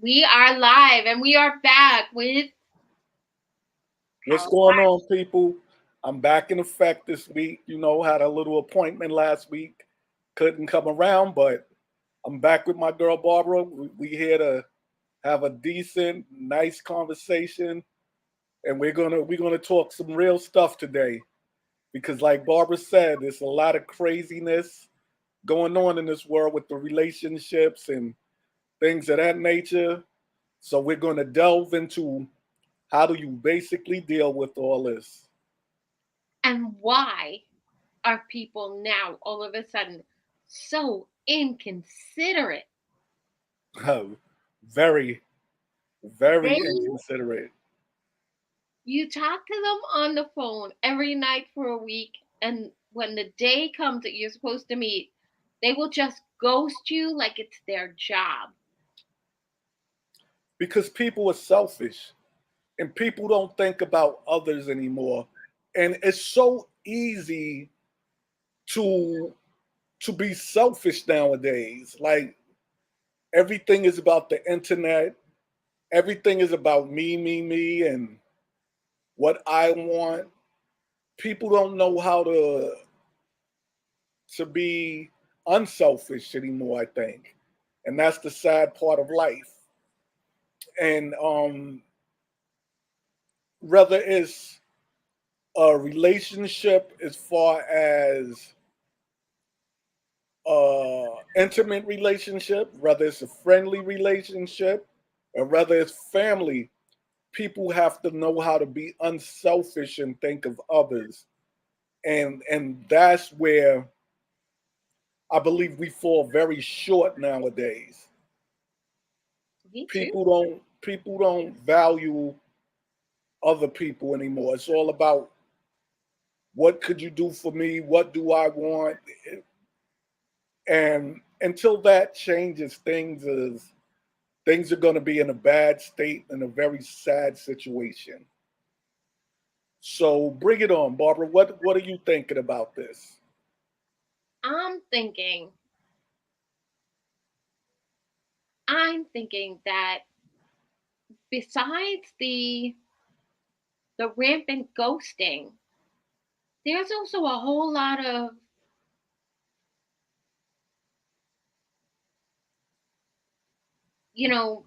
We are live and we are back with What's Power going Five. on, people? I'm back in effect this week. Had a little appointment last week. Couldn't come around, but I'm back with my girl Barbara. We here to have a decent, nice conversation, and we're gonna talk some real stuff today. Because, like Barbara said, there's a lot of craziness going on in this world with the relationships and things of that nature. So we're gonna delve into how do you basically deal with all this. And why are people now all of a sudden so inconsiderate? Very, very They inconsiderate. You talk to them on the phone every night for a week, and when the day comes that you're supposed to meet, they will just ghost you like it's their job. Because people are selfish and people don't think about others anymore. And it's so easy to be selfish nowadays. Like everything is about the internet. Everything is about me, and what I want. People don't know how to be unselfish anymore, I think. And that's the sad part of life. And whether it's a relationship as far as intimate relationship, whether it's a friendly relationship, or whether it's family, people have to know how to be unselfish and think of others. And that's where I believe we fall very short nowadays. Me too. People don't value other people anymore. It's all about what could you do for me? What do I want? And until that changes, things are going to be in a bad state, in a very sad situation. So bring it on, Barbara. What are you thinking about this? I'm thinking, I'm thinking that besides the rampant ghosting, there's also a whole lot of,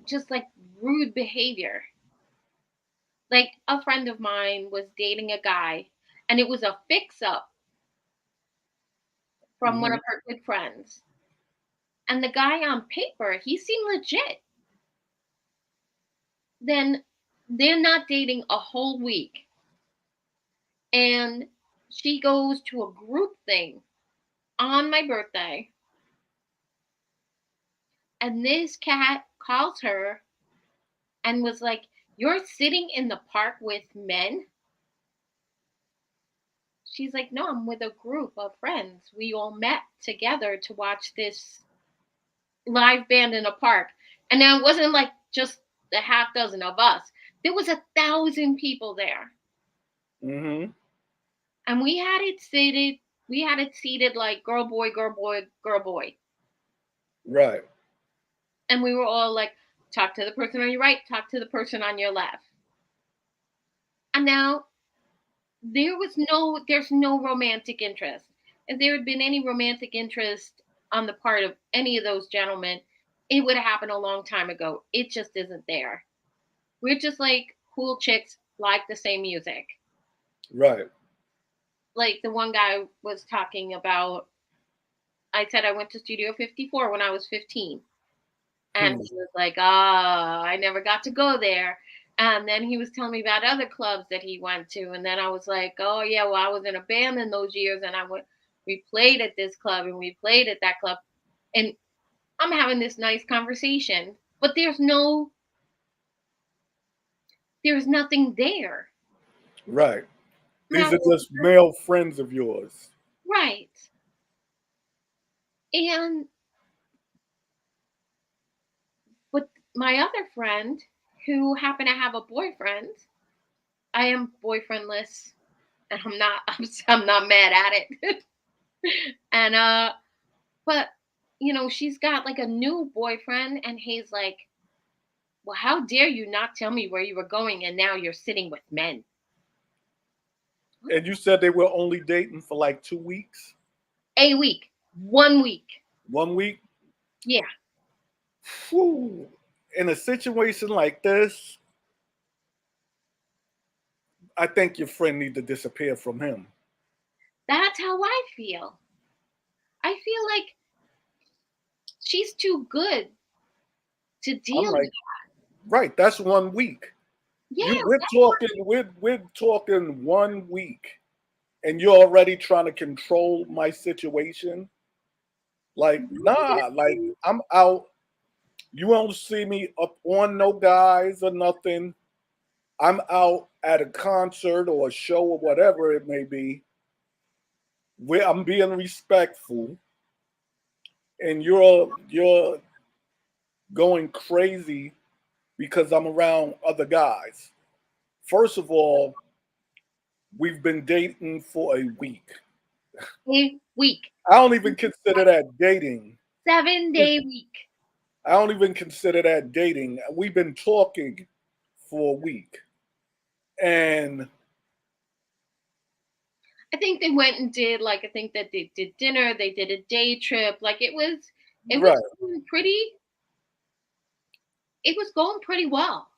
just like rude behavior. Like a friend of mine was dating a guy, and it was a fix up from one Hmm. of her good friends. And the guy on paper, he seemed legit. Then they're not dating a whole week. And she goes to a group thing on my birthday. And this cat calls her and was like, "You're sitting in the park with men?" She's like, "No, I'm with a group of friends. We all met together to watch this live band in a park." And now it wasn't like just a half dozen of us. There was 1,000 people there. Hmm. And we had it seated like girl, boy, girl, boy, girl, boy. Right. And we were all like, talk to the person on your right, talk to the person on your left. And now there's no romantic interest. If there had been any romantic interest on the part of any of those gentlemen, it would have happened a long time ago. It just isn't there. We're just like cool chicks like the same music. Right. Like the one guy was talking about, I said I went to Studio 54 when I was 15. And Hmm. he was like, "Ah, I never got to go there." And then he was telling me about other clubs that he went to. And then I was like, "Oh, yeah, well, I was in a band in those years. And we played at this club and we played at that club." And I'm having this nice conversation, but there's nothing there. Right. These Now, are just male friends of yours. right. And, but my other friend who happened to have a boyfriend, I am boyfriendless and I'm not mad at it. And but she's got like a new boyfriend and he's like Well, how dare you not tell me where you were going and now you're sitting with men? And you said they were only dating for like 2 weeks, A week, 1 week. 1 week. Yeah, Whew. In a situation like this, I think your friend need to disappear from him. that's how I feel. I feel like she's too good to I'm deal with. like, right, that's 1 week. Yeah, We're talking 1 week, and you're already trying to control my situation. Like, no, nah, like I'm out. You won't see me up on no guys or nothing. I'm out at a concert or a show or whatever it may be, where I'm being respectful, and you're going crazy because I'm around other guys. First of all, we've been dating for a week. a week, I don't even consider that dating. 7 day week. I don't even consider that dating. We've been talking for a week. And I think they went and did like I think that they did dinner, they did a day trip. Like it was right. going pretty it was going pretty well.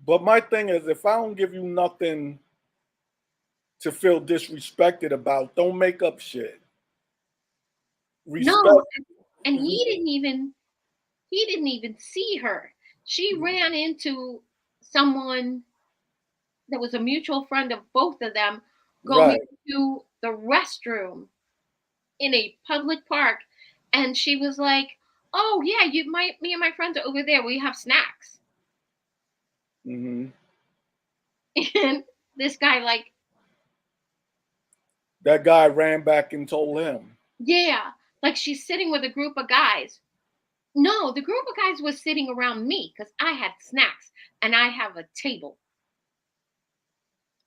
But my thing is, if I don't give you nothing to feel disrespected about, don't make up shit. No, Respect. and he didn't even see her. She ran into someone that was a mutual friend of both of them going Right. to the restroom in a public park, and she was like, "Oh yeah, you my me and my friends are over there. We have snacks." Hmm. And this guy like, That guy ran back and told him. "Yeah, like she's sitting with a group of guys." No, the group of guys was sitting around me because I had snacks and I have a table.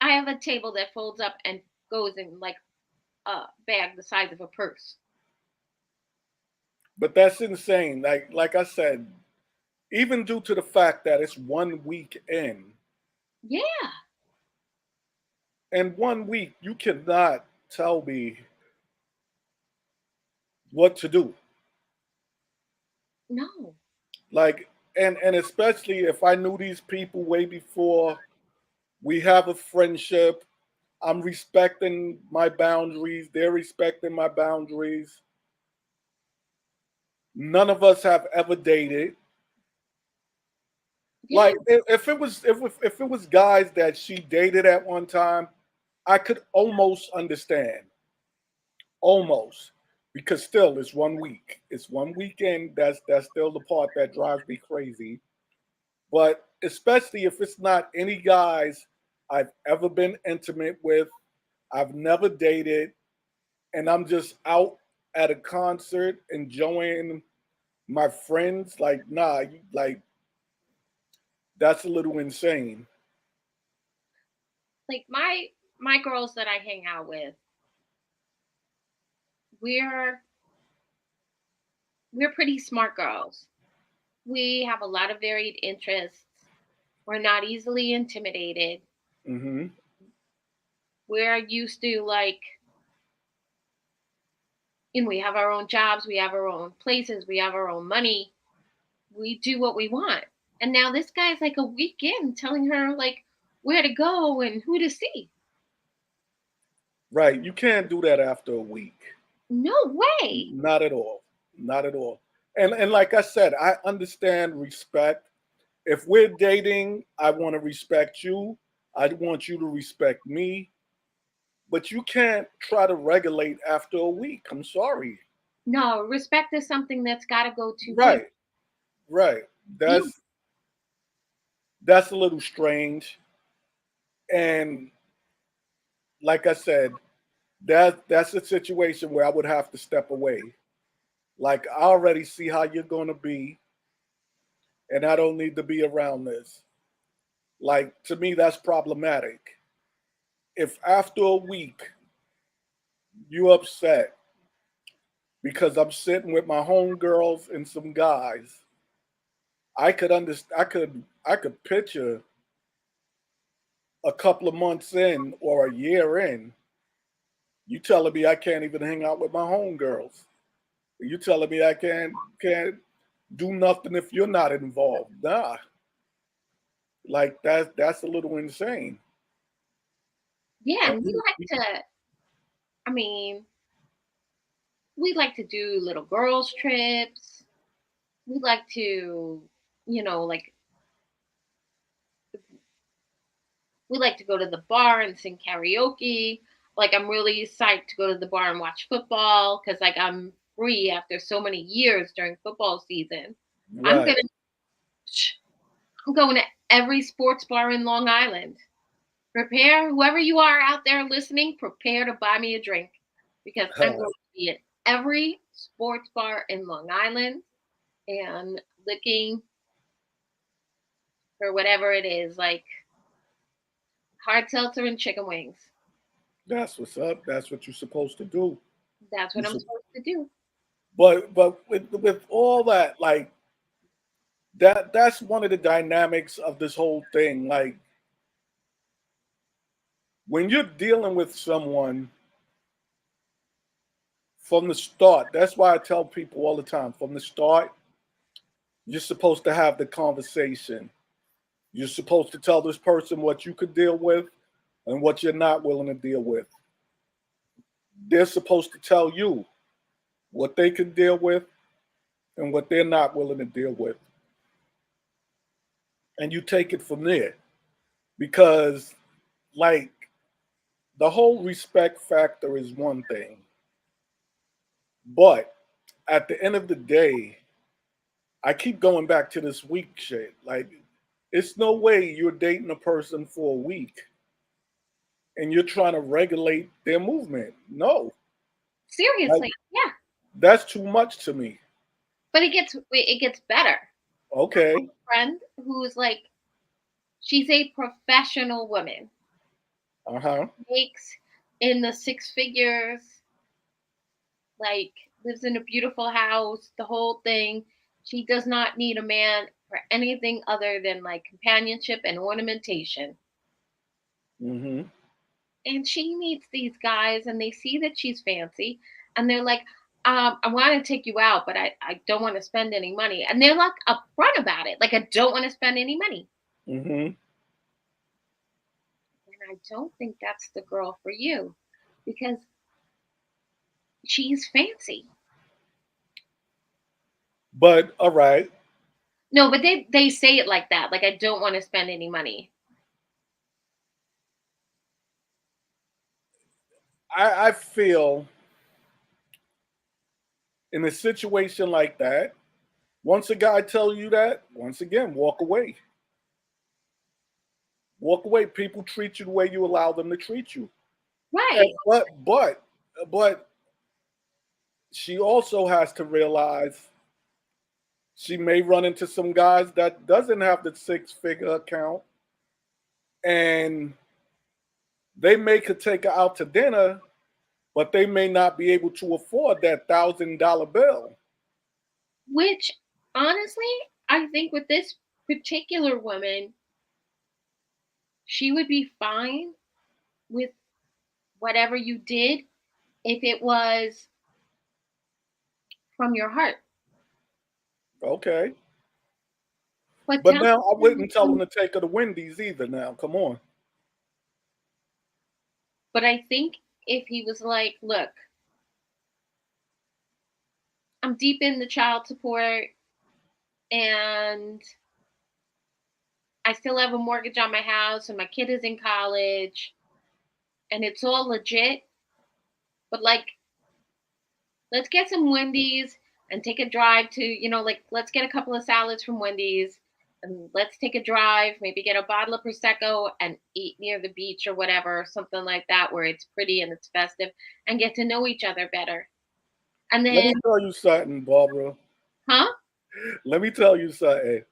I have a table that folds up and goes in like a bag the size of a purse. But that's insane. Like I said, even due to the fact that it's 1 week in, Yeah, and 1 week you cannot tell me what to do. no. Like, and especially if I knew these people way before we have a friendship, I'm respecting my boundaries, they're respecting my boundaries. None of us have ever dated. Yeah, Like if it was guys that she dated at one time, I could almost understand. Almost. Because still it's 1 week. It's one weekend. That's still the part that drives me crazy. But especially if it's not any guys I've ever been intimate with, I've never dated, and I'm just out at a concert enjoying my friends, like nah, like that's a little insane. like my girls that I hang out with, we're we're pretty smart girls. We have a lot of varied interests. We're not easily intimidated. Hmm. We're used to like, we have our own jobs, we have our own places, we have our own money. We do what we want. And now this guy's like a week in telling her like where to go and who to see. Right. You can't do that after a week. No way. Not at all. Not at all. And like I said, I understand respect. If we're dating, I want to respect you. I want you to respect me. But you can't try to regulate after a week. I'm sorry. No, respect is something that's got to go to him. Right. Right. Yeah. That's a little strange. And like I said, that's a situation where I would have to step away. Like I already see how you're gonna be, and I don't need to be around this. Like to me, that's problematic. If after a week you upset because I'm sitting with my homegirls and some guys, I could understand. I could picture a couple of months in or a year in, you telling me I can't even hang out with my homegirls. You telling me I can't do nothing if you're not involved. Nah. Like that's a little insane. Yeah, And and I mean, we like to do little girls' trips. We like to, like we like to go to the bar and sing karaoke. Like I'm really psyched to go to the bar and watch football because like I'm free after so many years during football season. I'm right. gonna I'm going to every sports bar in Long Island. Prepare, whoever you are out there listening, prepare to buy me a drink because I'm going to be at every sports bar in Long Island and looking for whatever it is, like hard seltzer and chicken wings. That's what's up. That's what you're supposed to do. That's You what I'm sup- supposed to do. but with all that, like that's one of the dynamics of this whole thing. Like when you're dealing with someone from the start, that's why I tell people all the time, from the start, you're supposed to have the conversation. You're supposed to tell this person what you could deal with and what you're not willing to deal with. They're supposed to tell you what they can deal with and what they're not willing to deal with. And you take it from there. Because, like, the whole respect factor is one thing. But at the end of the day, I keep going back to this week shit. Like, it's no way you're dating a person for a week and you're trying to regulate their movement. No, like Seriously, yeah. that's too much to me. But it gets better. Okay. Friend who's like she's a professional woman, Uh huh. makes in the six figures, like lives in a beautiful house, the whole thing. She does not need a man for anything other than like companionship and ornamentation. Mm-hmm. And she meets these guys and they see that she's fancy and they're like, I want to take you out, but I don't want to spend any money. And they're like upfront about it. Like, I don't want to spend any money. Mm-hmm. And I don't think that's the girl for you because she's fancy. But all right, No, but they say it like that. Like, I don't want to spend any money. I feel in a situation like that, once a guy tells you that, once again, walk away. Walk away. People treat you the way you allow them to treat you. And, Right. but she also has to realize she may run into some guys that doesn't have the six-figure account, and they may could take her out to dinner, but they may not be able to afford that $1,000 bill. Which honestly, I think with this particular woman, she would be fine with whatever you did if it was from your heart. Okay. But But tell now I wouldn't tell them him, to take her to Wendy's either now. Come on. but I think if he was like, look, I'm deep in the child support and I still have a mortgage on my house and my kid is in college and it's all legit, but like let's get some Wendy's and take a drive to, like let's get a couple of salads from Wendy's and let's take a drive, maybe get a bottle of prosecco and eat near the beach or whatever, something like that where it's pretty and it's festive and get to know each other better. And Let then, me tell you something, Barbara. huh? Let me tell you something.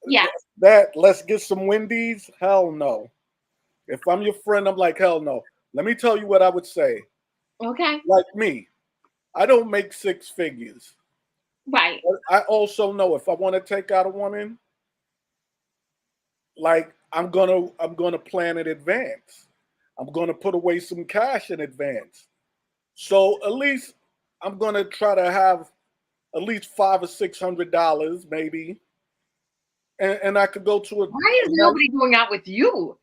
Yes. That let's get some Wendy's. Hell no. If I'm your friend, I'm like hell no. Let me tell you what I would say. Okay. Like me, I don't make six figures. Right. But I also know if I want to take out a woman, like I'm gonna plan in advance. I'm gonna put away some cash in advance. So at least I'm gonna try to have at least $500 or $600 maybe, and I could go to Why a is nice, nobody going out with you?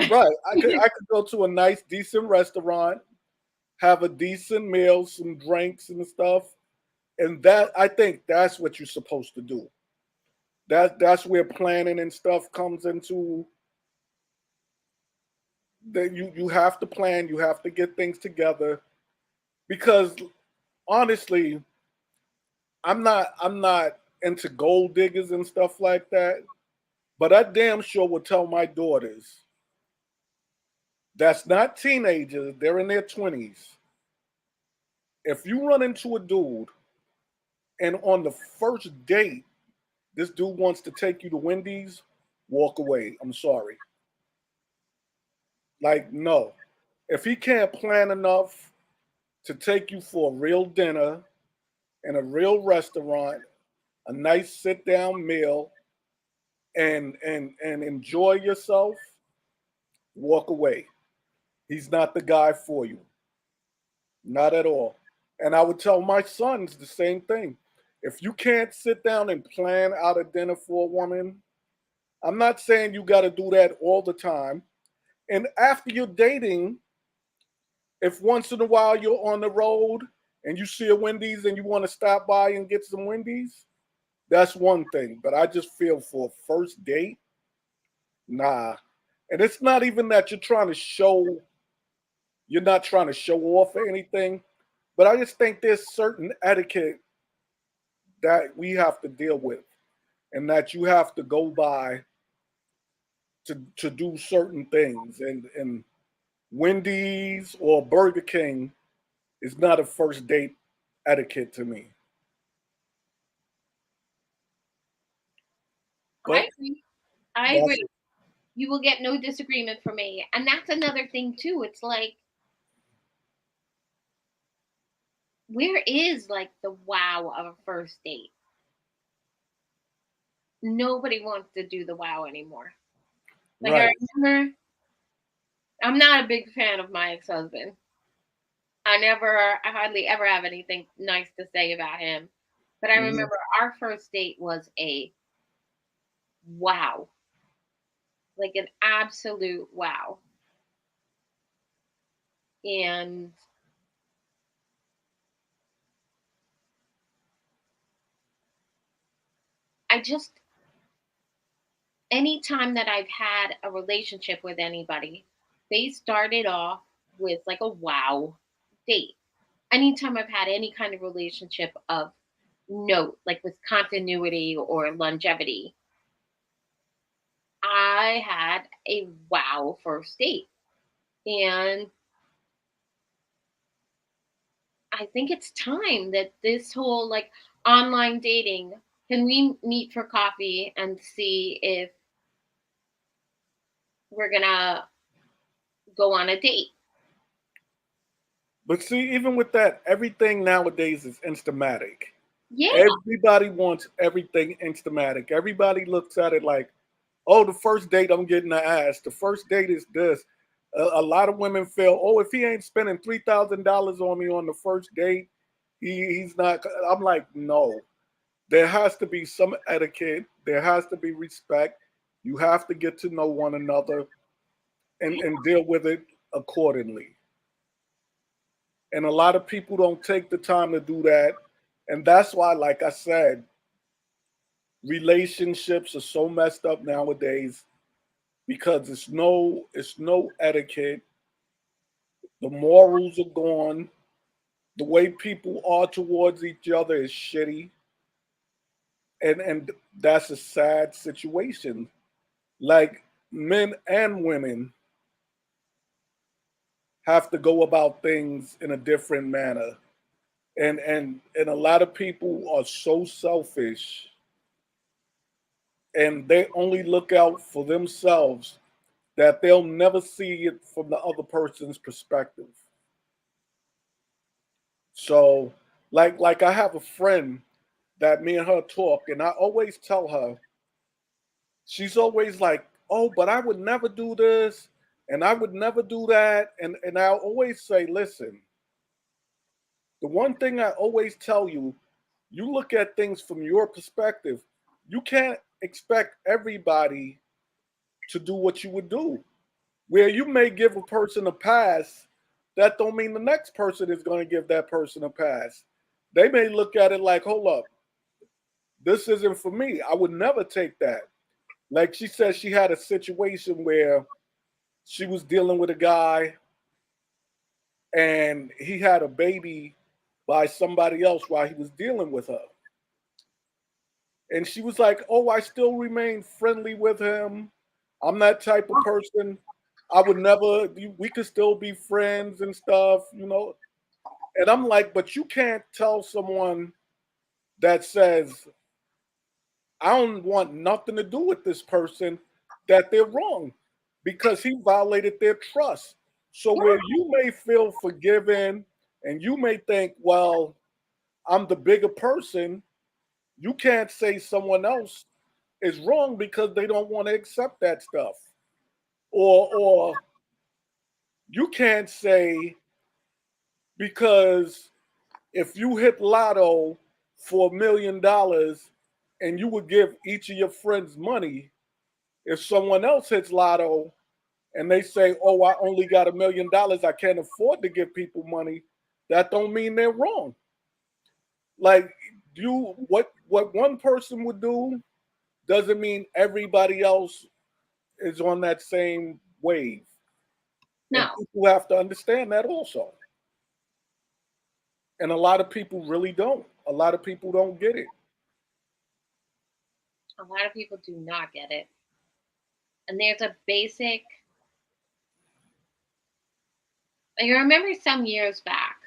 right. I could go to a nice decent restaurant, have a decent meal, some drinks and stuff, and that I think that's what you're supposed to do. That's where planning and stuff comes into. That you have to plan, you have to get things together because honestly, I'm not into gold diggers and stuff like that. But I damn sure will tell my daughters that's not teenagers, they're in their 20s. If you run into a dude and on the first date, this dude wants to take you to Wendy's, walk away. I'm sorry. Like, no. If he can't plan enough to take you for a real dinner in a real restaurant, a nice sit down meal, and enjoy yourself, walk away. He's not the guy for you. Not at all. And I would tell my sons the same thing. If you can't sit down and plan out a dinner for a woman, I'm not saying you got to do that all the time. And after you're dating, if once in a while you're on the road and you see a Wendy's and you want to stop by and get some Wendy's, that's one thing. But I just feel for a first date, nah. And it's not even that you're not trying to show off or anything, but I just think there's certain etiquette that we have to deal with and that you have to go by to do certain things. And Wendy's or Burger King is not a first date etiquette to me. I But agree. I that's agree. You will get no disagreement from me. And that's another thing too. It's like, where is like the wow of a first date? Nobody wants to do the wow anymore. Like I right. remember, I'm not a big fan of my ex-husband. I hardly ever have anything nice to say about him. But I Mhm. remember our first date was a wow, like an absolute wow. And I just, anytime that I've had a relationship with anybody, they started off with like a wow date. Anytime I've had any kind of relationship of note, like with continuity or longevity, I had a wow first date. And I think it's time that this whole like online dating, can we meet for coffee and see if we're gonna go on a date? But see, even with that, everything nowadays is instamatic. Yeah, Everybody wants everything instamatic. Everybody looks at it like, oh, the first date I'm getting the ass. The first date is this. A lot of women feel, oh, if he ain't spending $3,000 on me on the first date, he's not. I'm like, no. There has to be some etiquette. There has to be respect. You have to get to know one another and deal with it accordingly. And a lot of people don't take the time to do that. And that's why, like I said, relationships are so messed up nowadays because it's no etiquette. The morals are gone. The way people are towards each other is shitty. And that's a sad situation. Like men and women have to go about things in a different manner. And a lot of people are so selfish and they only look out for themselves that they'll never see it from the other person's perspective. So, like I have a friend that me and her talk, and I always tell her, she's always like, oh, but I would never do this and I would never do that. And I always say, listen, the one thing I always tell you, you look at things from your perspective. You can't expect everybody to do what you would do. Where you may give a person a pass, that don't mean the next person is going to give that person a pass. They may look at it like, hold up, this isn't for me. I would never take that. Like she said, she had a situation where she was dealing with a guy and he had a baby by somebody else while he was dealing with her. And she was like, oh, I still remain friendly with him. I'm that type of person. I would never, we could still be friends and stuff. And I'm like, but you can't tell someone that says, I don't want nothing to do with this person, that they're wrong because he violated their trust. So Yeah. where you may feel forgiven and you may think, well, I'm the bigger person, you can't say someone else is wrong because they don't want to accept that stuff. Or you can't say because if you hit lotto for $1 million and you would give each of your friends money, if someone else hits lotto and they say, oh, I only got $1 million, I can't afford to give people money, that don't mean they're wrong. Like what one person would do doesn't mean everybody else is on that same wave. And No, people have to understand that also. And a lot of people really don't. A lot of people don't get it. a lot of people do not get it. And there's a basic, like, I remember some years back,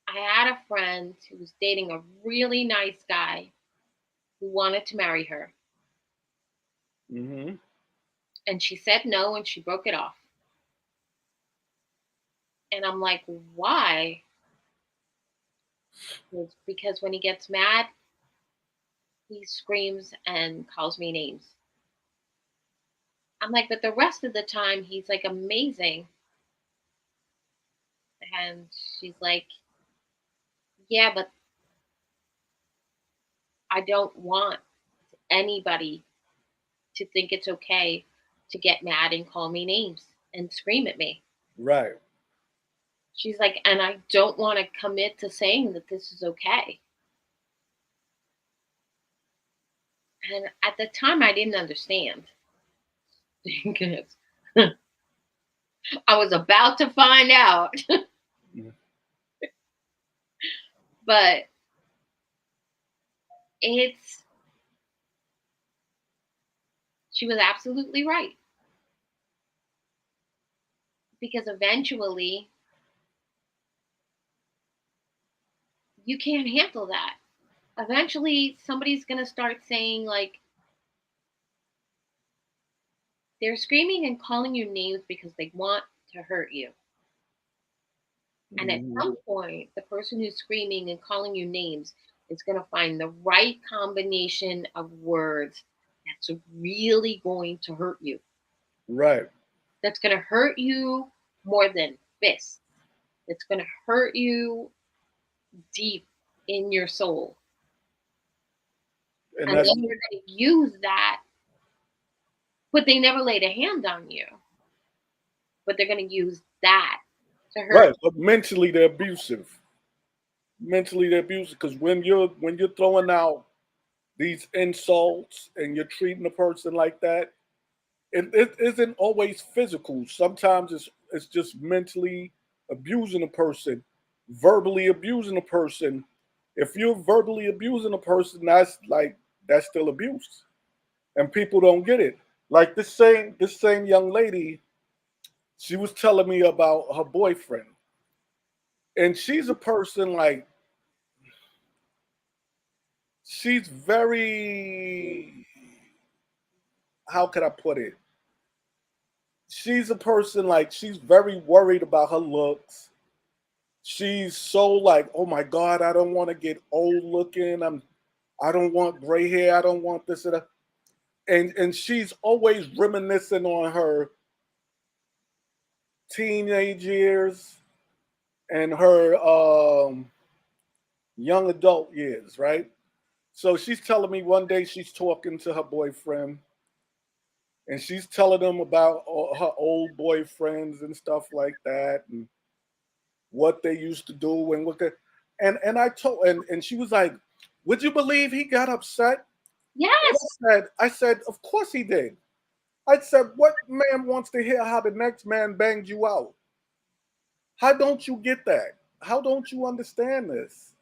I had a friend who was dating a really nice guy who wanted to marry her. Hmm. And she said no and she broke it off. And I'm like, why? Because when he gets mad, he screams and calls me names. I'm like, but the rest of the time, he's like amazing. And she's like, yeah, but I don't want anybody to think it's okay to get mad and call me names and scream at me. Right. She's like, and I don't want to commit to saying that this is okay. And at the time, I didn't understand because I was about to find out. Mhm. But it's, she was absolutely right. Because eventually, you can't handle that. Eventually, somebody's going to start saying, like, they're screaming and calling you names because they want to hurt you. And at Mhm. some point, the person who's screaming and calling you names is going to find the right combination of words that's really going to hurt you. Right. That's going to hurt you more than fists. It's going to hurt you deep in your soul. And And that's then you're going to use that, but they never laid a hand on you. But they're going to use that to hurt right. But mentally they're abusive. Mentally they're abusive because when you're throwing out these insults and you're treating a person like that, it isn't always physical. Sometimes it's just mentally abusing a person, verbally abusing a person. If you're verbally abusing a person, that's still abuse, and people don't get it. Like this same young lady, she was telling me about her boyfriend, and she's a person like she's very, how can I put it? She's a person like she's very worried about her looks. She's so like, oh my God, I don't want to get old looking. I don't want gray hair. I don't want this and that. and she's always reminiscing on her teenage years and her young adult years, right? So she's telling me one day she's talking to her boyfriend and she's telling him about all her old boyfriends and stuff like that and what they used to do and what they, and I told and she was like, "Would you believe he got upset?" Yes. I said, "Of course he did." I said, "What man wants to hear how the next man banged you out? How don't you get that? How don't you understand this?"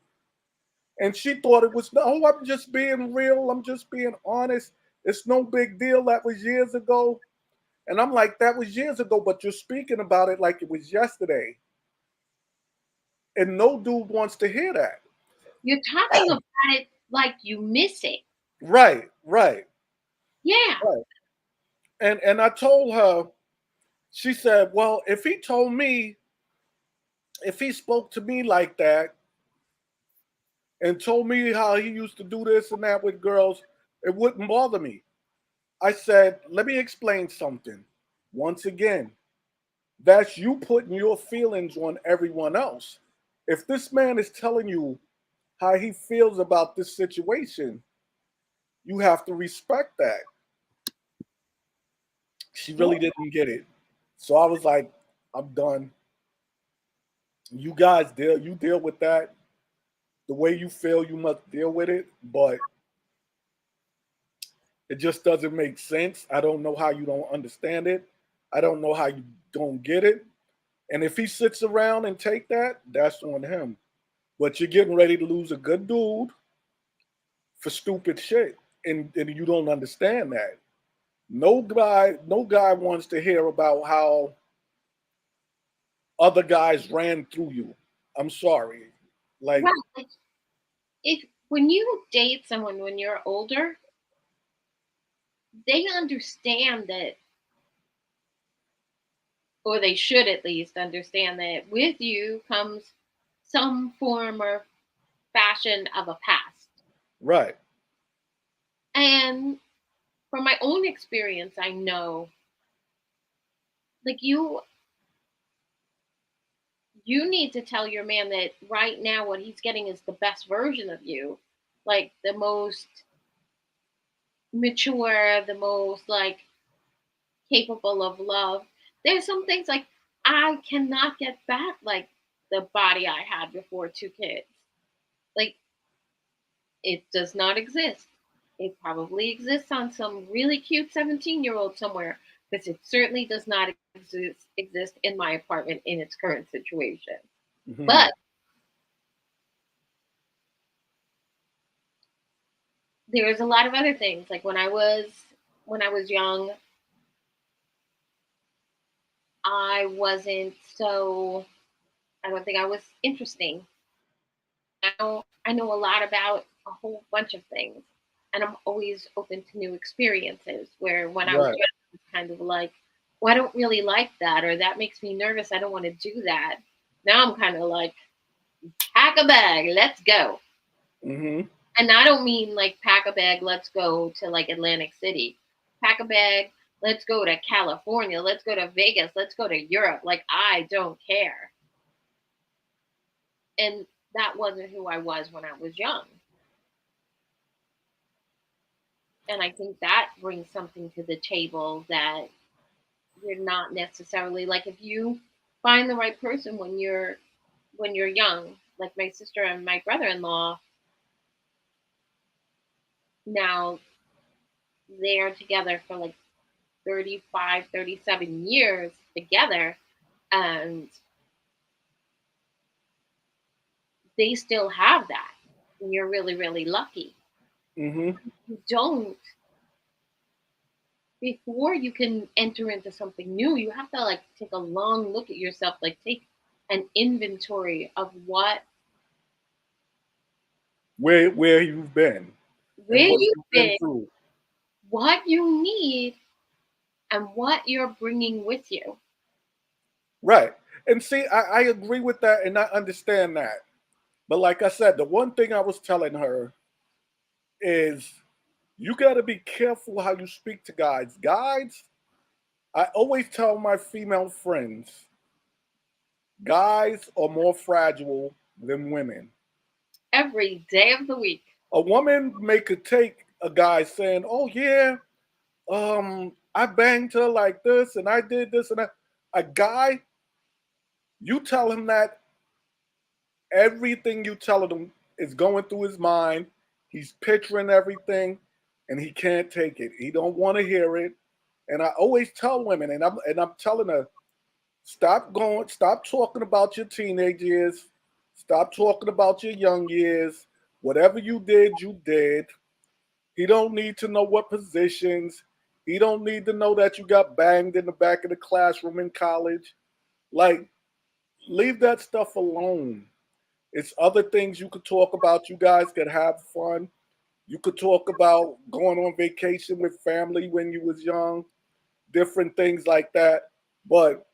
And she thought it was, no, I'm just being real. I'm just being honest. It's no big deal. That was years ago. And I'm like, that was years ago, but you're speaking about it like it was yesterday. And no dude wants to hear that. You're talking about it like you miss it. Right, right, Yeah. right. And I told her, she said, well, if he told me, if he spoke to me like that and told me how he used to do this and that with girls, it wouldn't bother me. I said, let me explain something. Once again, that's you putting your feelings on everyone else. If this man is telling you how he feels about this situation, you have to respect that. She Yeah. really didn't get it. So I was like, I'm done. You guys deal with that the way you feel you must deal with it, but it just doesn't make sense. I don't know how you don't understand it. I don't know how you don't get it. And if he sits around and take that, that's on him. But you're getting ready to lose a good dude for stupid shit. And you don't understand that. No guy wants to hear about how other guys ran through you. I'm sorry. Like, Right. Like if when you date someone when you're older, they understand that, or they should at least understand that with you comes some form or fashion of a past. right. And from my own experience, I know like you need to tell your man that right now what he's getting is the best version of you, like the most mature, the most like capable of love. There's some things like I cannot get back like the body I had before 2 kids. Like it does not exist. It probably exists on some really cute 17-year-old somewhere, because it certainly does not exist in my apartment in its current situation. Hmm. But there's a lot of other things. Like when I was young, I wasn't so I don't think I was interesting. Now I know a lot about a whole bunch of things, and I'm always open to new experiences. Where when I was Right. young, it was kind of like, well, I don't really like that, or that makes me nervous. I don't want to do that. Now I'm kind of like, pack a bag, let's go. Hmm. And I don't mean like pack a bag, let's go to like Atlantic City. Pack a bag, let's go to California, let's go to Vegas, let's go to Europe. Like I don't care. And that wasn't who I was when I was young. And I think that brings something to the table that you're not necessarily like if you find the right person when you're young, like my sister and my brother-in-law, now they're together for like 35, 37 years together, and they still have that. And you're really, really lucky. Hmm. You don't, before you can enter into something new, you have to like take a long look at yourself, like take an inventory of Where you've been and where what you've you've been been, through. what you need, and what you're bringing with you. Right. And see, I agree with that and I understand that. But like I said, the one thing I was telling her is You got to be careful how you speak to guys. Guys, I always tell my female friends, guys are more fragile than women. Every day of the week. A woman may could take a guy saying, "Oh yeah, I banged her like this and I did this and that." A guy, you tell him that everything you tell him is going through his mind. He's picturing everything, and he can't take it. He don't want to hear it. And I always tell women, and I'm telling her, stop talking about your teenage years, stop talking about your young years. Whatever you did, you did. He don't need to know what positions. He don't need to know that you got banged in the back of the classroom in college. Like, leave that stuff alone. It's other things you could talk about. You guys could have fun. You could talk about going on vacation with family when you was young, different things like that. But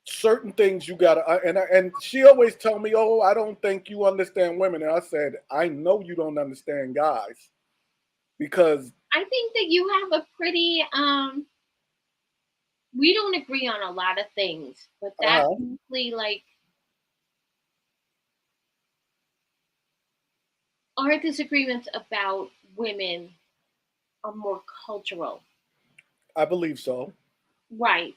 certain things you gotta. And she always tell me, "Oh, I don't think you understand women." And I said, "I know you don't understand guys because I think that you have a pretty we don't agree on a lot of things, but that's uh-huh, mostly like our disagreements about women are more cultural. I believe so." Right.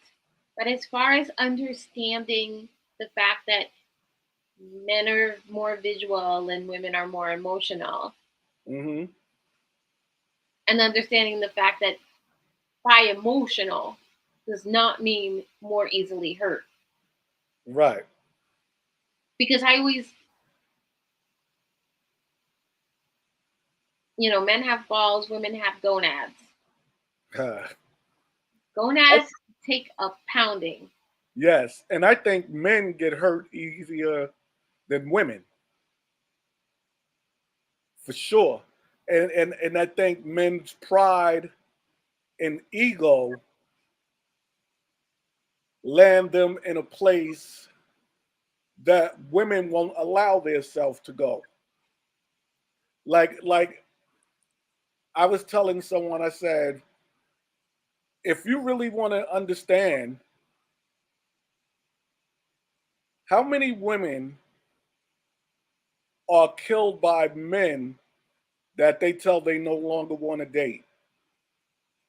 But as far as understanding the fact that men are more visual and women are more emotional, Hmm. and understanding the fact that by emotional does not mean more easily hurt. Right. Because I always, men have balls, women have gonads. Uh, Gonads take a pounding. yes, and I think men get hurt easier than women for sure. And I think men's pride and ego land them in a place that women won't allow themselves to go. Like I was telling someone, I said, if you really want to understand how many women are killed by men that they tell they no longer want to date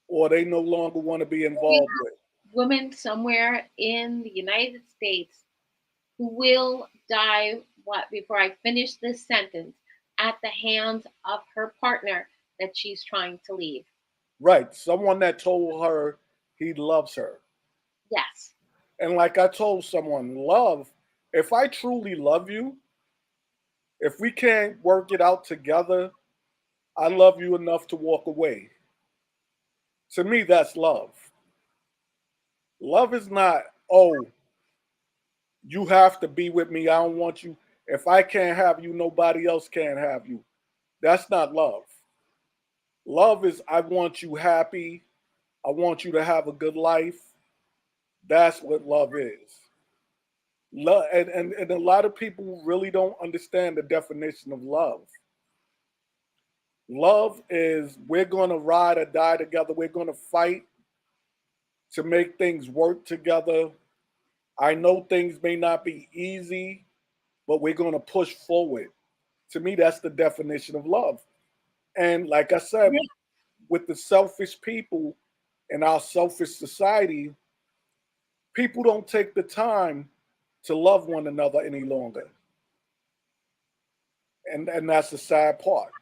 or they no longer want to be We involved with. have women somewhere in the United States who will die what before I finish this sentence at the hands of her partner that she's trying to leave. Right. Someone that told her he loves her. Yes. And like I told someone, love, if I truly love you, if we can't work it out together, I love you enough to walk away. To me, that's love. Love is not, oh, you have to be with me. I don't want you. If I can't have you, nobody else can have you. That's not love. Love is, I want you happy. I want you to have a good life. That's what love is. Love, and a lot of people really don't understand the definition of love. Love is we're going to ride or die together. We're going to fight to make things work together. I know things may not be easy, but we're going to push forward. To me, that's the definition of love. And like I said, with the selfish people in our selfish society, people don't take the time to love one another any longer. And that's the sad part.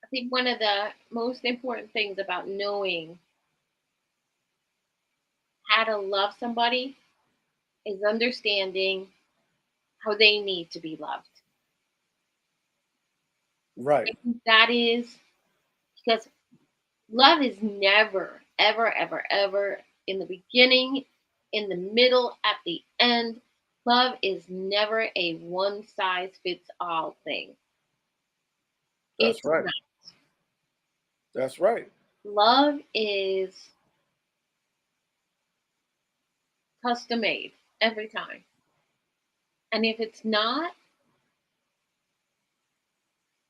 I think one of the most important things about knowing how to love somebody is understanding how they need to be loved. Right. I think that is because love is never, ever, ever, ever in the beginning, in the middle, at the end. Love is never a one size fits all thing. That's It's right. not. That's right. Love is custom made every time. And if it's not,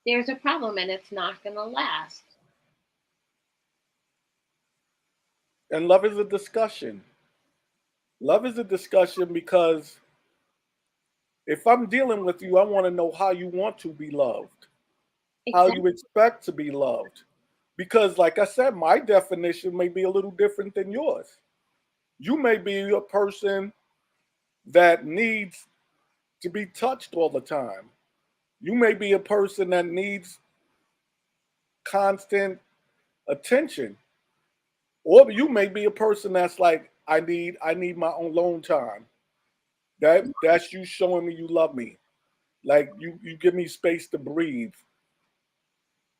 there's a problem and it's not going to last. And love is a discussion. Love is a discussion because if I'm dealing with you, I want to know how you want to be loved, how Exactly. you expect to be loved. Because, like I said, my definition may be a little different than yours. You may be a person that needs to be touched all the time. You may be a person that needs constant attention. Or you may be a person that's like, I need my own alone time. That's you showing me you love me. Like you give me space to breathe.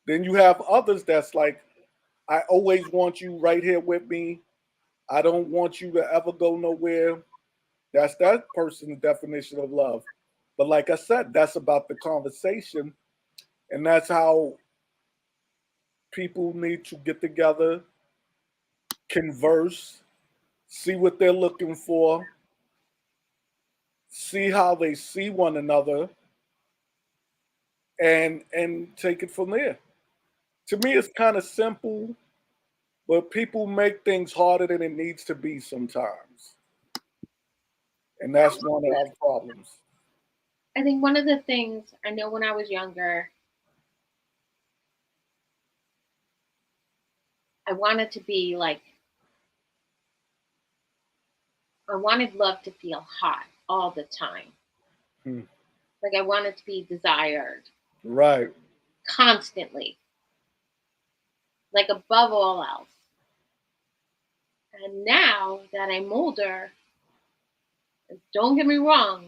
Then you have others that's like, I always want you right here with me. I don't want you to ever go nowhere. That's that person's definition of love. But like I said, that's about the conversation. And that's how people need to get together, converse, see what they're looking for, see how they see one another, and take it from there. To me, it's kind of simple, but people make things harder than it needs to be sometimes. And that's one of our problems. I think one of the things I know when I was younger, I wanted to be like, I wanted love to feel hot all the time. Hmm. Like I wanted to be desired Right. constantly, like above all else. And now that I'm older, don't get me wrong,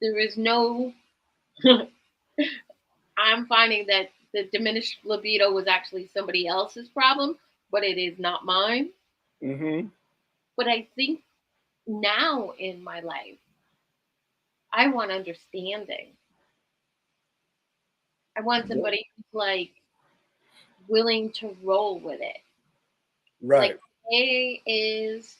there is no, I'm finding that the diminished libido was actually somebody else's problem, but it is not mine. Mm-hmm. But I think now in my life, I want understanding. I want somebody who's like willing to roll with it. Like Right. today is,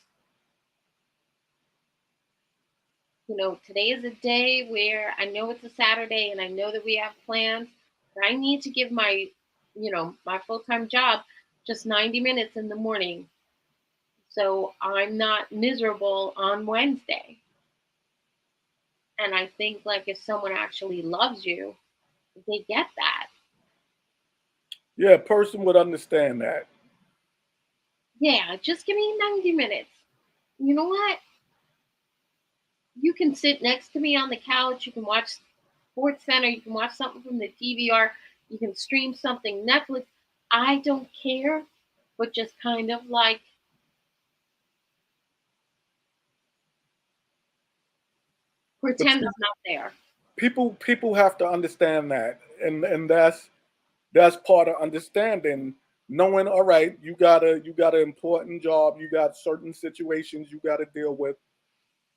today is a day where I know it's a Saturday and I know that we have plans, but I need to give my full-time job just 90 minutes in the morning. So I'm not miserable on Wednesday. And I think like if someone actually loves you, they get that. Yeah, a person would understand that. Yeah, just give me 90 minutes. You know what? You can sit next to me on the couch. You can watch Sports Center. You can watch something from the DVR. You can stream something Netflix. I don't care, but just kind of like But pretend see, I'm not there. people have to understand that. And that's part of understanding, knowing, all right, you got an important job, you got certain situations you got to deal with.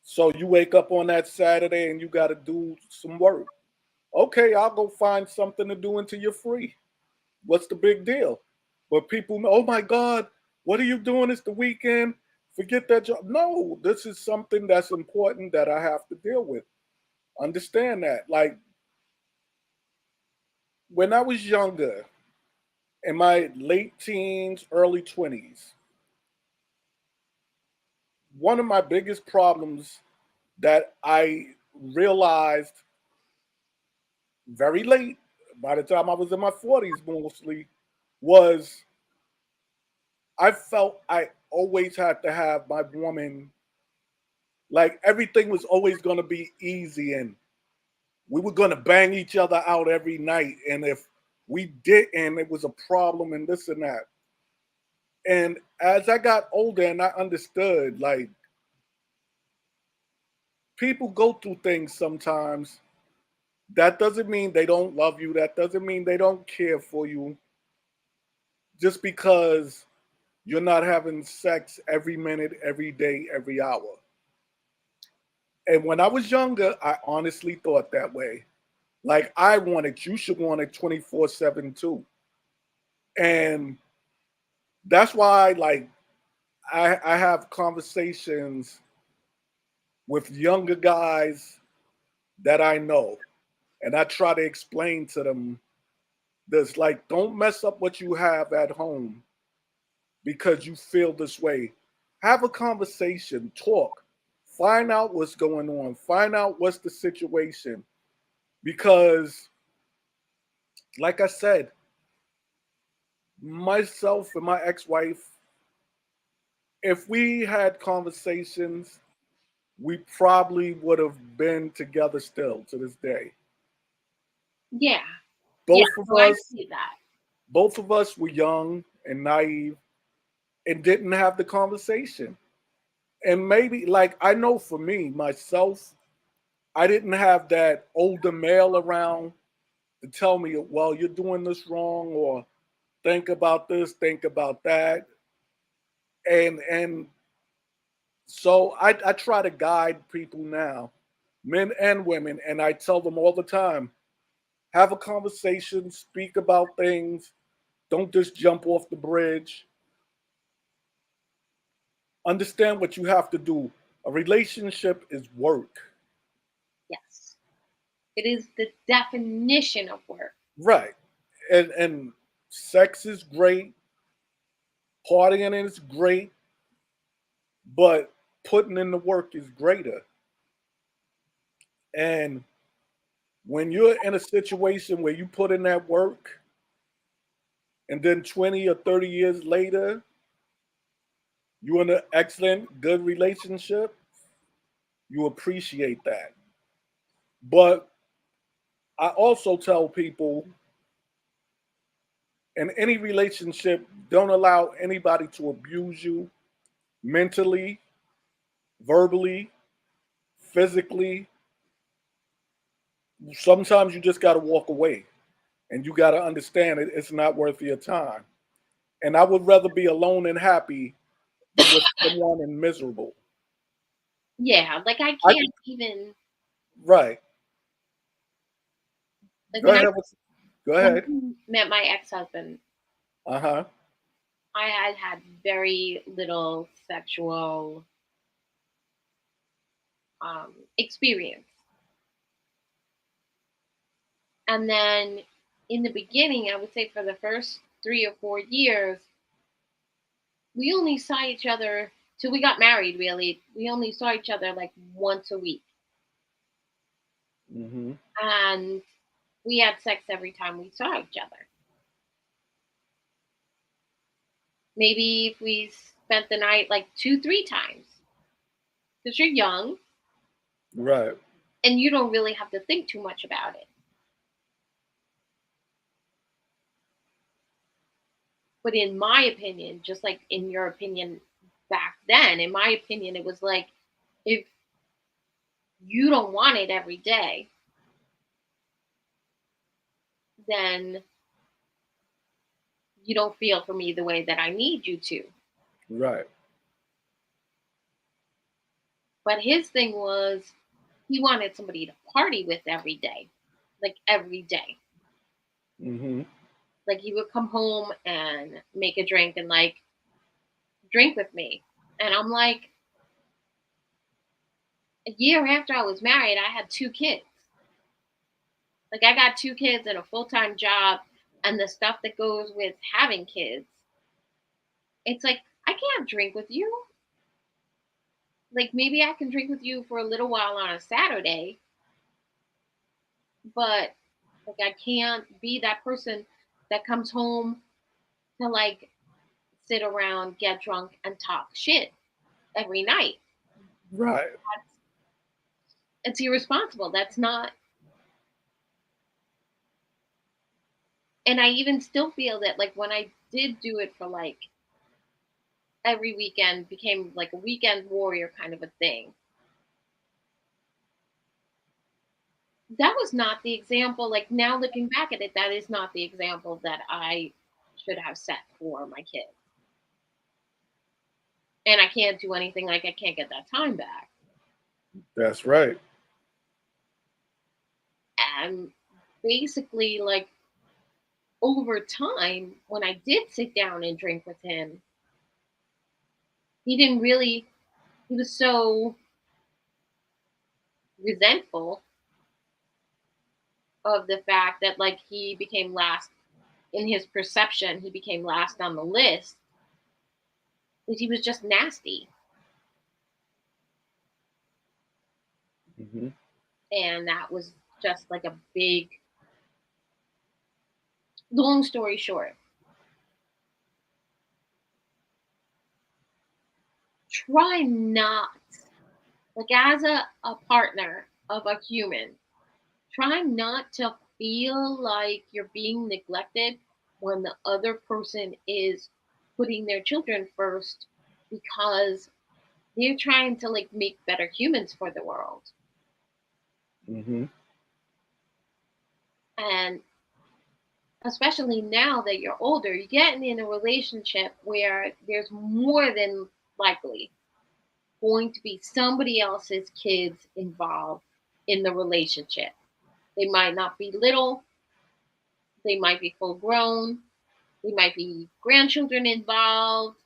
So you wake up on that Saturday and you got to do some work. Okay, I'll go find something to do until you're free. What's the big deal? But people, oh my God, what are you doing? It's the weekend. Forget that job. No, this is something that's important that I have to deal with. Understand that. Like when I was younger, in my late teens, early 20s, one of my biggest problems that I realized very late, by the time I was in my 40s mostly, was I felt I always had to have my woman, like everything was always going to be easy and we were going to bang each other out every night. And if we didn't, it was a problem and this and that. And as I got older and I understood, like, people go through things sometimes. That doesn't mean they don't love you. That doesn't mean they don't care for you. Just because you're not having sex every minute, every day, every hour. And when I was younger, I honestly thought that way. Like I want it, you should want it 24/7 too. And that's why, like, I have conversations with younger guys that I know. And I try to explain to them this, like, don't mess up what you have at home because you feel this way. Have a conversation, talk, find out what's going on, find out what's the situation. Because, like I said, myself and my ex wife, if we had conversations, we probably would have been together still to this day. Yeah. Yeah. Both of No, I us, see that. both of us were young and naive and didn't have the conversation. And maybe, like, I know for me, myself, I didn't have that older male around to tell me, well, you're doing this wrong, or think about this, think about that. And so I try to guide people now, men and women, and I tell them all the time, have a conversation, speak about things, don't just jump off the bridge. Understand what you have to do. A relationship is work. Yes. It is the definition of work. Right. And sex is great, partying is great, but putting in the work is greater. And when you're in a situation where you put in that work and then 20 or 30 years later, you're in an excellent, good relationship, you appreciate that. But I also tell people in any relationship, don't allow anybody to abuse you mentally, verbally, physically. Sometimes you just got to walk away and you got to understand it's not worth your time. And I would rather be alone and happy than with someone and miserable. Yeah. Like I I can't even right. like Go ahead. Go when ahead. I met my ex-husband, Uh huh. I had very little sexual experience. And then in the beginning, I would say for the first 3 or 4 years, we only saw each other till we got married, really. We only saw each other like once a week. Hmm. And we had sex every time we saw each other. Maybe if we spent the night like two, three times, because you're young Right. and you don't really have to think too much about it. But in my opinion, just like in your opinion back then, in my opinion, it was like if you don't want it every day, then you don't feel for me the way that I need you to. Right. But his thing was he wanted somebody to party with every day, like every day. Hmm. Like he would come home and make a drink and like drink with me. And I'm like, a year after I was married, I had two kids. Like I got two kids and a full-time job and the stuff that goes with having kids. It's like I can't drink with you. Like maybe I can drink with you for a little while on a Saturday, but like I can't be that person that comes home to like sit around, get drunk, and talk shit every night. Right. It's irresponsible. That's not. And I even still feel that like when I did do it for like every weekend became like a weekend warrior kind of a thing. That was not the example. Like now looking back at it, that is not the example that I should have set for my kids. And I can't do anything like I can't get that time back. That's right. And basically, like over time, when I did sit down and drink with him, he didn't really, he was so resentful of the fact that like he became last in his perception, he became last on the list, is he was just nasty. Mm-hmm. And that was just like a big, long story short, try not, like as a partner of a human, try not to feel like you're being neglected when the other person is putting their children first because they're trying to like make better humans for the world. Mm-hmm. And especially now that you're older, you're getting in a relationship where there's more than likely going to be somebody else's kids involved in the relationship. They might not be little, they might be full grown, they might be grandchildren involved,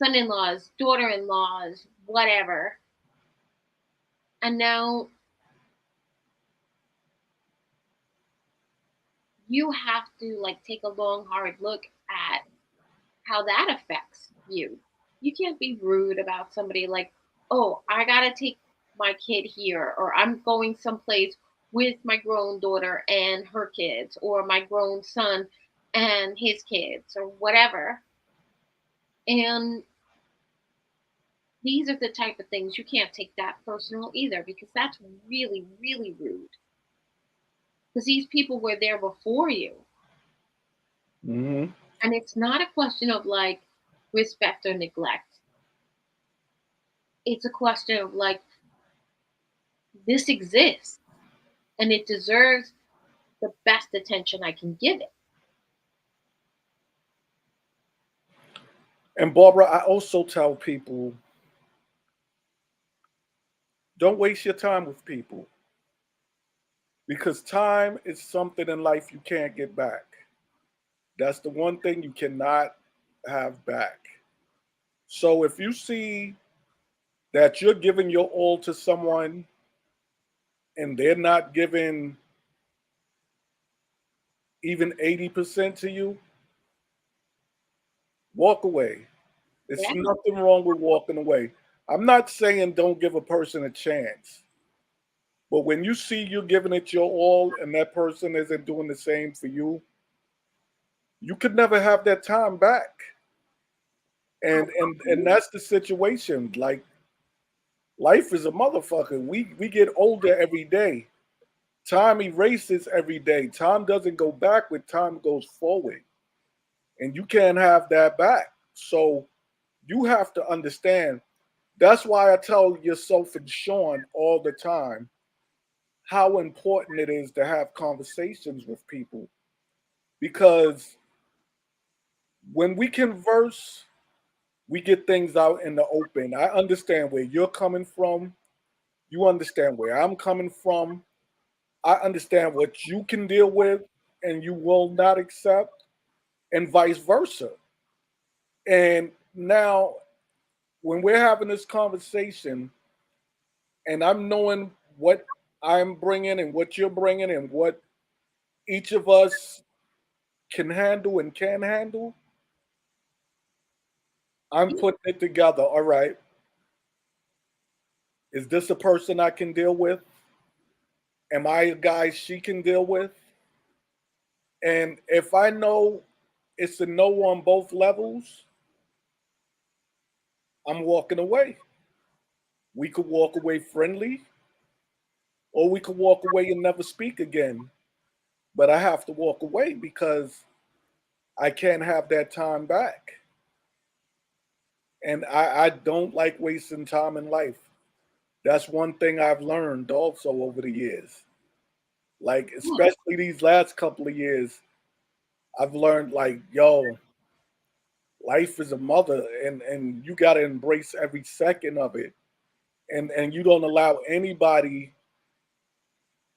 son in laws, daughter in laws, whatever. And now you have to like take a long, hard look at how that affects you. You can't be rude about somebody like, oh, I gotta take my kid here, or I'm going someplace with my grown daughter and her kids, or my grown son and his kids, or whatever. And these are the type of things you can't take that personal either, because that's really, really rude. Because these people were there before you. Mm-hmm. And it's not a question of like respect or neglect. It's a question of like, this exists and it deserves the best attention I can give it. And Barbara, I also tell people, don't waste your time with people because time is something in life you can't get back. That's the one thing you cannot have back. So if you see that you're giving your all to someone and they're not giving even 80% to you, walk away. It's Yeah, nothing wrong with walking away. I'm not saying don't give a person a chance, but when you see you're giving it your all and that person isn't doing the same for you could never have that time back. And that's the situation. Like life is a motherfucker. We get older every day. Time erases every day. Time doesn't go backward, time goes forward. And you can't have that back. So you have to understand. That's why I tell yourself and Sean all the time how important it is to have conversations with people. Because when we converse, we get things out in the open. I understand where you're coming from. You understand where I'm coming from. I understand what you can deal with and you will not accept, and vice versa. And now, when we're having this conversation, and I'm knowing what I'm bringing and what you're bringing and what each of us can handle and can handle, I'm putting it together. All right, is this a person I can deal with? Am I a guy she can deal with? And if I know it's a no on both levels, I'm walking away. We could walk away friendly, or we could walk away and never speak again. But I have to walk away because I can't have that time back. And I don't like wasting time in life. That's one thing I've learned also over the years. Like, yeah, especially these last couple of years, I've learned like, yo, life is a mother and you gotta embrace every second of it. And you don't allow anybody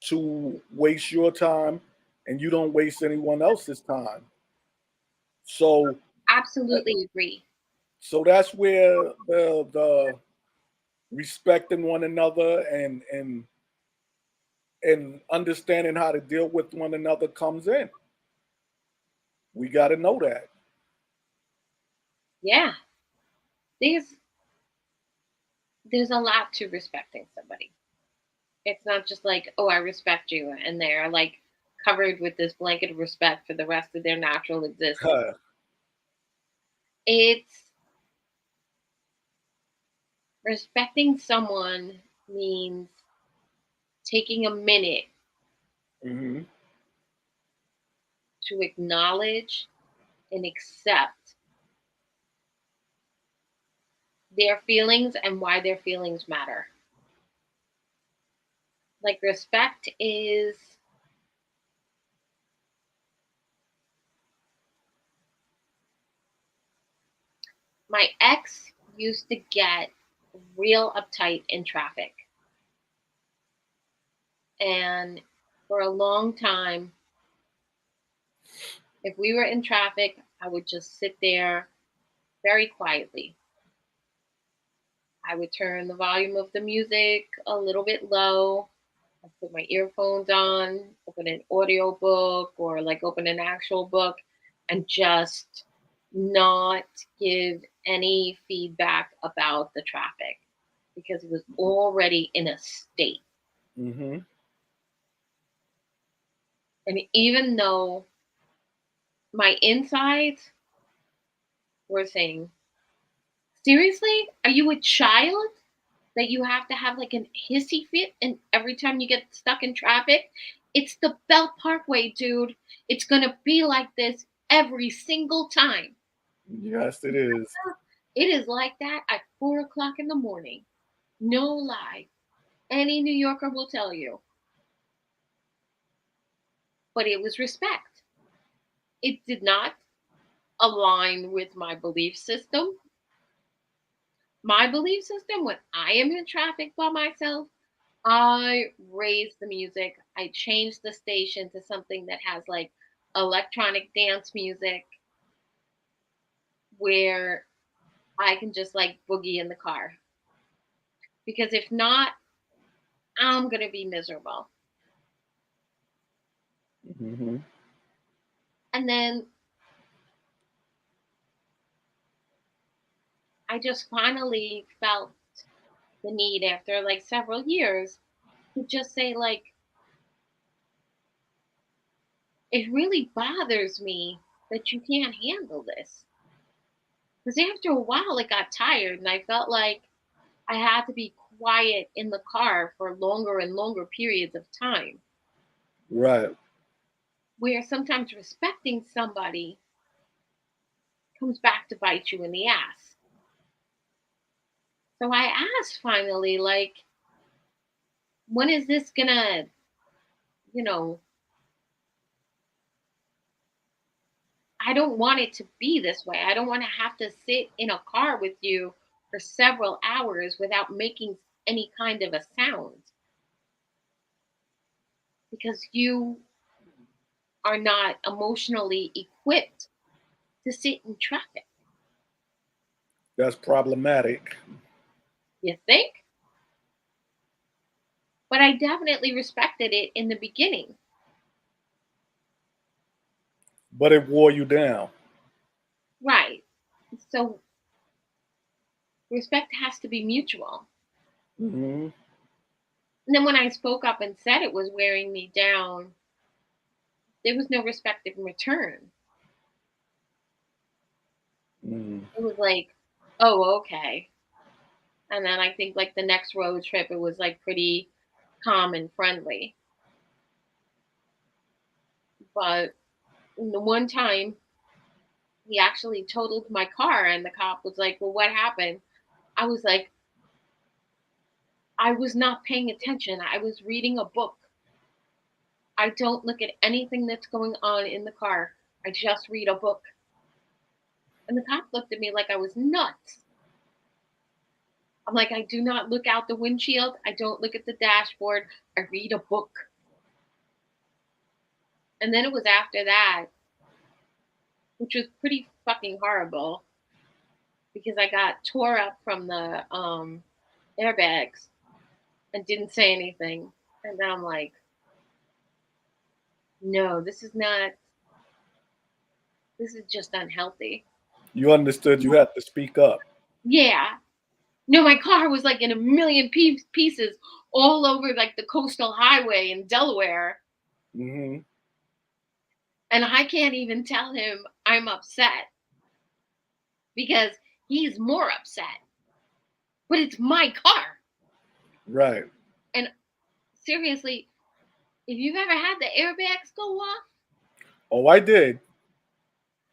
to waste your time and you don't waste anyone else's time. So absolutely agree. so that's where the respecting one another and and understanding how to deal with one another comes in. We got to know that. Yeah. There's there's a lot to respecting somebody. It's not just like, oh, I respect you, and they're like covered with this blanket of respect for the rest of their natural existence. It's respecting someone means taking a minute Hmm. to acknowledge and accept their feelings and why their feelings matter. Like, respect is, my ex used to get real uptight in traffic. And for a long time, if we were in traffic, I would just sit there very quietly. I would turn the volume of the music a little bit low. I put my earphones on, open an audio book or like open an actual book, and just not give any feedback about the traffic because it was already in a state. Hmm. And even though my insides were saying, seriously, are you a child that you have to have like an hissy fit and every time you get stuck in traffic? It's the Belt Parkway, dude. It's gonna be like this every single time. Yes, it is. It is like that at 4 o'clock in the morning. No lie. Any New Yorker will tell you. But it was respect. It did not align with my belief system. My belief system, when I am in traffic by myself, I raise the music. I change the station to something that has like electronic dance music where I can just like boogie in the car. Because if not, I'm going to be miserable. Hmm. And then I just finally felt the need after like several years to just say, like, it really bothers me that you can't handle this. Because after a while, it got tired and I felt like I had to be quiet in the car for longer and longer periods of time, Right. where sometimes respecting somebody comes back to bite you in the ass. So I asked finally, like, when is this gonna, you know, I don't want it to be this way. I don't want to have to sit in a car with you for several hours without making any kind of a sound because you are not emotionally equipped to sit in traffic. That's problematic. You think? But I definitely respected it in the beginning. But it wore you down. Right. So respect has to be mutual. Hmm. And then when I spoke up and said it was wearing me down, there was no respect in return. Mm. It was like, oh, okay. And then I think like the next road trip, it was like pretty calm and friendly. But the one time he actually totaled my car, and the cop was like, well, what happened? I was like, I was not paying attention. I was reading a book. I don't look at anything that's going on in the car. I just read a book. And the cop looked at me like I was nuts. I'm like, I do not look out the windshield. I don't look at the dashboard. I read a book. And then it was after that, which was pretty fucking horrible because I got tore up from the airbags and didn't say anything. And then I'm like, No, this is not. This is just unhealthy. You understood you had to speak up. Yeah. No, my car was like in a million pieces all over like the coastal highway in Delaware. Hmm. And I can't even tell him I'm upset because he's more upset. But it's my car. Right. And seriously, if you've ever had the airbags go off, Oh, I did.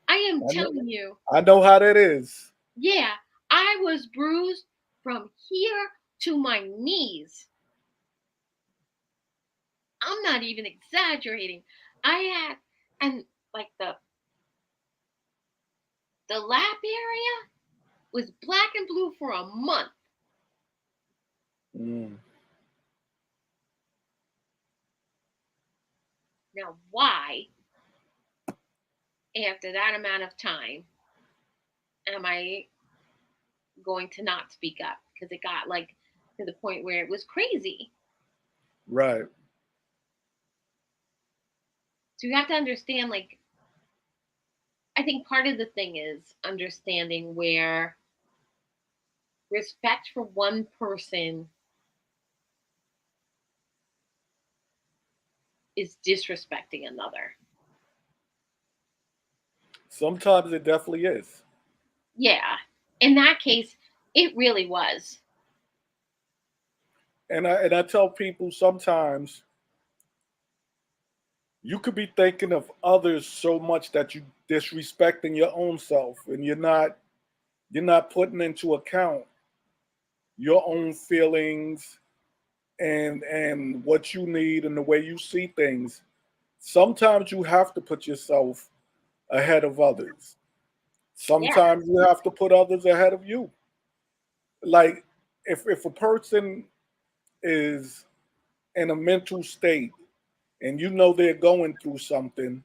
I am I know. telling you, I know how that is. yeah, I was bruised from here to my knees. I'm not even exaggerating. I had, and like the lap area was black and blue for a month. Mm. Now, why, after that amount of time, am I going to not speak up? Because it got like to the point where it was crazy. Right. So you have to understand, like, I think part of the thing is understanding where respect for one person is disrespecting another. Sometimes it definitely is. Yeah. In that case, it really was. And I tell people sometimes you could be thinking of others so much that you disrespecting your own self, and you're not putting into account your own feelings and what you need and the way you see things. Sometimes you have to put yourself ahead of others. Yeah. Sometimes you have to put others ahead of you. Like if a person is in a mental state and you know they're going through something,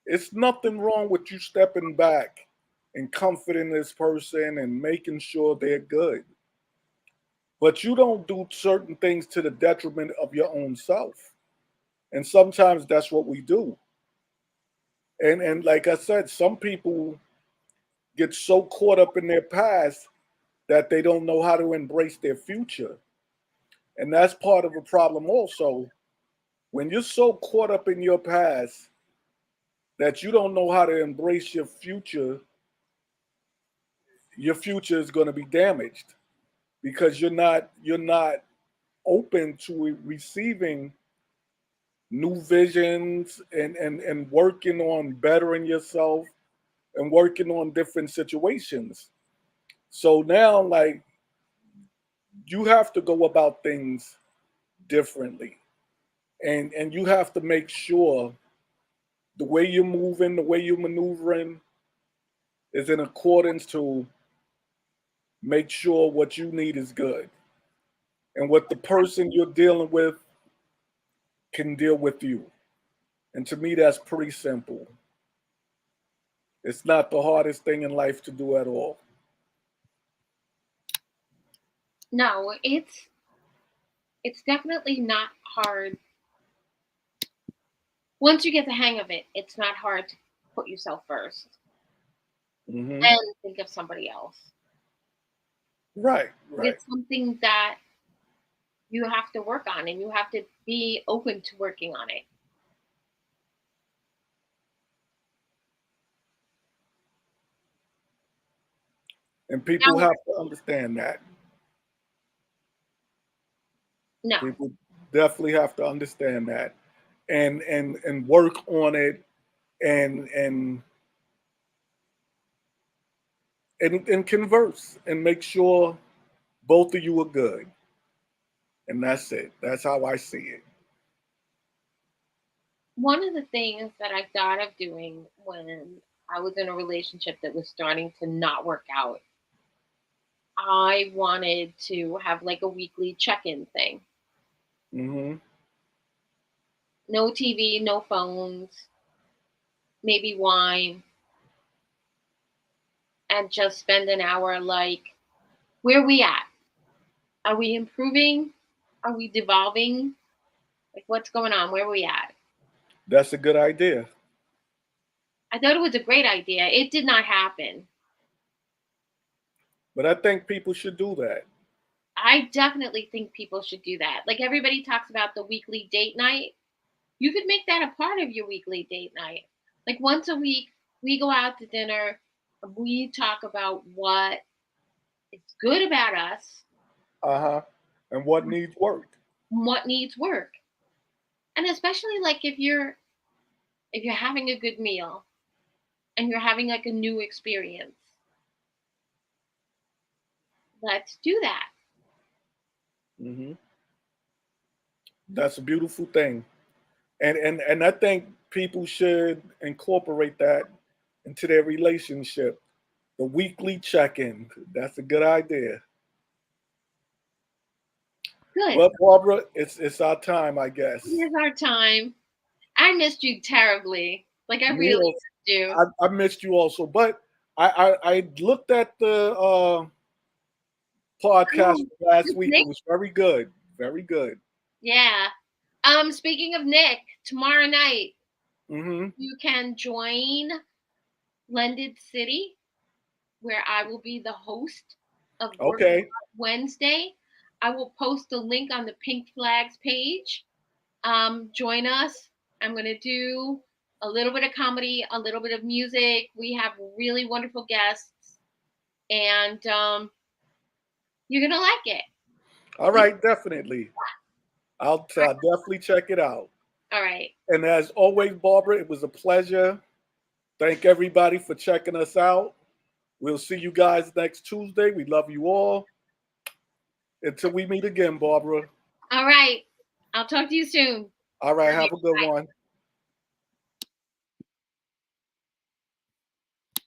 it's nothing wrong with you stepping back and comforting this person and making sure they're good. But you don't do certain things to the detriment of your own self. And sometimes that's what we do. And like I said, some people get so caught up in their past that they don't know how to embrace their future. And that's part of the problem also. When you're so caught up in your past that you don't know how to embrace your future is going to be damaged because you're not open to receiving new visions and working on bettering yourself and working on different situations. So now, like, you have to go about things differently, and you have to make sure the way you're moving, the way you're maneuvering, is in accordance to make sure what you need is good, and what the person you're dealing with can deal with you. And to me, that's pretty simple. It's not the hardest thing in life to do at all. No, it's definitely not hard. Once you get the hang of it, it's not hard to put yourself first Hmm. and think of somebody else. Right, But right. it's something that you have to work on and you have to be open to working on it. And people Now, have to understand that. no, People definitely have to understand that and work on it and and converse and make sure both of you are good. And that's it. That's how I see it. one of the things that I thought of doing when I was in a relationship that was starting to not work out, I wanted to have like a weekly check in thing. Hmm. No TV, no phones, maybe wine, and just spend an hour like, where are we at? Are we improving? Are we devolving? Like, what's going on? Where are we at? That's a good idea. I thought it was a great idea. It did not happen. But I think people should do that. I definitely think people should do that. Like everybody talks about the weekly date night. You could make that a part of your weekly date night. Like once a week, we go out to dinner and we talk about what is good about us, Uh-huh. And what needs work. what needs work. And especially like if you're having a good meal and you're having like a new experience, let's do that. Hmm. That's a beautiful thing. And I think people should incorporate that into their relationship. The weekly check-in. That's a good idea. Good. Well, Barbara, it's our time, I guess. Here's our time. I missed you terribly. Like I Me really also, missed you. I missed you also, but I looked at the podcast Oh, last with week. It Nick? was very good, very good. Yeah. Speaking of Nick, tomorrow night Hmm. you can join Blended City, where I will be the host of Working Okay. Wednesday. I will post a link on the Pink Flags page. Join us. I'm going to do a little bit of comedy, a little bit of music. We have really wonderful guests, and you're going to like it. All right, definitely. I'll definitely check it out. All right. And as always, Barbara, it was a pleasure. Thank everybody for checking us out. We'll see you guys next Tuesday. We love you all. Until we meet again, Barbara. All right. I'll talk to you soon. All right, All right. have a good Bye. one.